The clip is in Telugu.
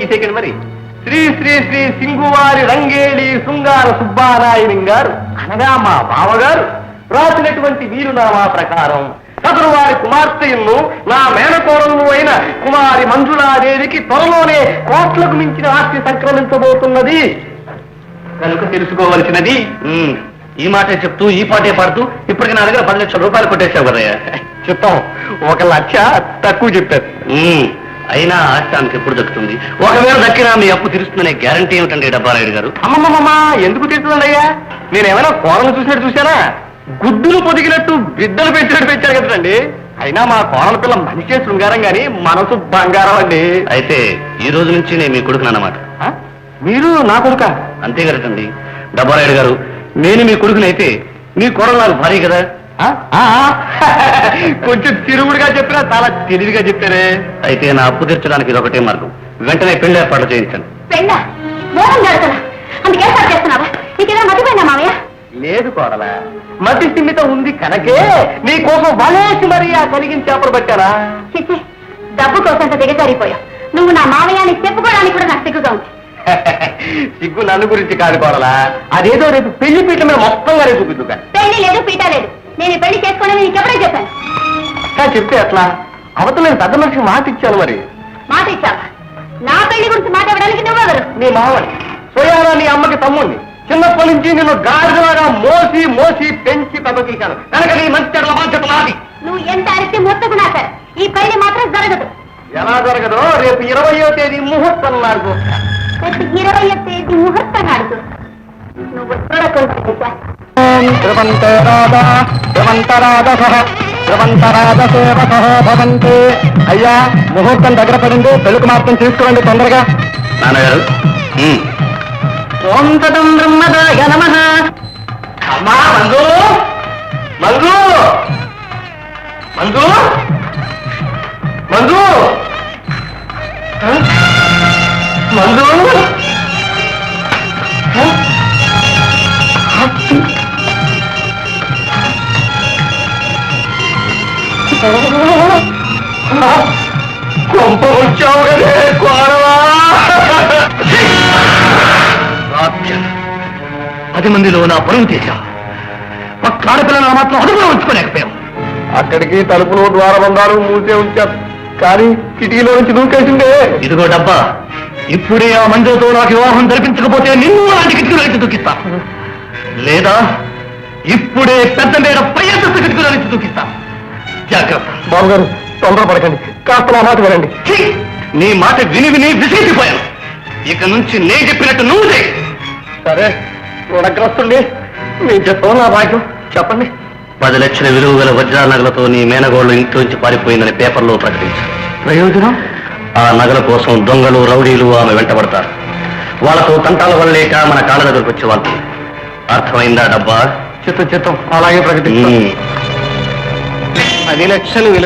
తీసేకండి మరి. శ్రీ శ్రీ శ్రీ సింగువారి రంగేళి శృంగార సుబ్బారాయణం గారు అనగా మా బావగారు రాసినటువంటి వీరునామా ప్రకారం సదరు వారి కుమార్తెను నా మేనకోడలు అయిన కుమారి మంజులాదేవికి త్వరలోనే కోట్లకు మించిన ఆస్తి సంక్రమించబోతున్నది కనుక తెలుసుకోవలసినది. ఈ మాటే చెప్తూ ఈ పాటే పాడుతూ ఇప్పటికి నా దగ్గర 10 లక్షల రూపాయలు కొట్టేశావు కదయ్యా. చెప్తాం 1 లక్ష తక్కువ చెప్పారు. అయినా ఆస్తి ఆమెకి ఎప్పుడు దక్కుతుంది? ఒకవేళ దక్కినా మీ అప్పు తీరుస్తుందనే గ్యారంటీ ఏమిటండి డబ్బారాయుడు గారు? అమ్మమ్మమ్మ ఎందుకు తీరుతుందయ్యా? నేనేమైనా కోడలు చూసినట్టు చూశానా? గుడ్డులు పొదిగినట్టు బిడ్డలు పెంచినట్టు పెంచారు కదండి. అయినా మా కోడల పిల్ల మనిషే శృంగారం గాని మనసు బంగారం అండి. అయితే ఈ రోజు నుంచి నేను మీ కొడుకునన్నమాట. మీరు నా కొడుక? అంతే కదండి డబ్బారాయుడు గారు. నేను మీ కొడుకునైతే మీ కోడలు నాకు భార్య కదా. కొంచెం తిరుగుడుగా చెప్పినా చాలా తెలివిగా చెప్పారే. అయితే నా అప్పు తీర్చడానికి ఇది ఒకటే మార్గం. వెంటనే పెళ్లి ఏర్పాట్లు చేయించాను. లేదు కోడలా, మతి స్థిమితం ఉంది కనుకే నీకోసం వలేసి మరీ ఆ కలిగిన చేపలు పట్టారా. డబ్బు కోసం దిగజారిపోయా. నువ్వు నా మావయ్యాన్ని చెప్పుకోవడానికి కూడా నాకు సిగ్గుగా ఉంది. సిగ్గు నన్ను గురించి కాదు కోడలా, అదేదో రేపు పెళ్లి పీట మీద మొత్తంగా రేపు చూపిద్దుగా. పెళ్లి లేదు పీట లేదు. నేను పెళ్లి చేసుకోవాలని నీకు ఎప్పుడే చెప్పాను. చెప్తే ఎట్లా? అవతల నేను పెద్ద మనిషికి మాట ఇచ్చాను. మరి మాట ఇచ్చావా? నా పెళ్లి గురించి మాట ఇవ్వడానికి నువ్వెవరు? నీ మావని స్వయానా నీ అమ్మకి తమ్ముడిని. చిన్నప్పటి నుంచి నిన్ను గాడిదలాగా మోసి మోసి పెంచి పెద్ద తీశాను కనుక నీ మంచి చెడ్ల బాధ్యత నాది. నువ్వు ఎంత అరిచి మొత్తుకున్నా సరే ఈ పెళ్లి మాత్రం జరగదు. ఎలా జరగదో? రేపు 20వ తేదీ ముహూర్తం నాడు. రేపు 20వ తేదీ ముహూర్తం నాడు నువ్వు చూడకుండా అయ్యా ముహూర్తం దగ్గర పడింది. పెళ్లికి మాత్రం తీసుకురండి తొందరగా. నాన్నగారు అమ్మా మంజు మంజు మంజు మంజు మంజు కొంప వచ్చావు కదే కోరవా. 10 మందిలో నా పరువు తీశా. ఒక్క ఆడపిల్లలు మాత్రం అదుపులో ఉంచుకోలేకపోయాం. అక్కడికి తలుపులు ద్వారబంధాలు మూసే ఉంచారు కానీ కిటికీలో నుంచి దూకేసిందే. ఇదిగో డబ్బా, ఇప్పుడే ఆ మంజుతో నాకు వివాహం జరిపించకపోతే నిన్ను అలాంటి కిటికీలో నుంచి దూకిస్తా. లేదా ఇప్పుడే పెద్ద మేడ పై అంతస్తు కిటికీలో నుంచి దూకిస్తా. జాగ్రత్త. బాబు గారు తొందరపడకండి, కాస్త నా మాట వినండి. నీ మాట విని విని విసిగిపోయాను. ఇక నుంచి నేను చెప్పినట్టు నువ్వు చేయి. సరే రుణగ్రస్తుడి, నేను చెప్పాను నా భాగ్యం. చెప్పండి. 10 లక్షల విలువ గల వజ్రాల నగలతో నీ మేనగోళ్లు ఇంట్లోంచి పారిపోయిందని పేపర్లో ప్రకటించారు. ప్రయోజనం? ఆ నగల కోసం దొంగలు రౌడీలు ఆమె వెంటబడతారు. వాళ్ళతో తంటాల వల్లేక మన కాళ్ళ దగ్గరకు వచ్చి వాళ్ళు. అర్థమైందా డబ్బా? చిత్తం అలాగే ప్రకటించారు. 10 లక్షలు విలువ